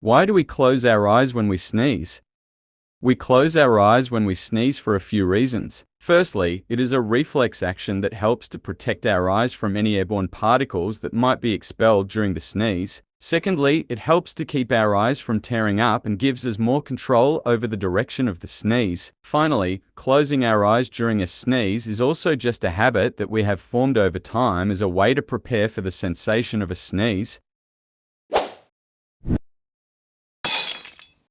Why do we close our eyes when we sneeze? We close our eyes when we sneeze for a few reasons. Firstly, it is a reflex action that helps to protect our eyes from any airborne particles that might be expelled during the sneeze. Secondly, it helps to keep our eyes from tearing up and gives us more control over the direction of the sneeze. Finally, closing our eyes during a sneeze is also just a habit that we have formed over time as a way to prepare for the sensation of a sneeze.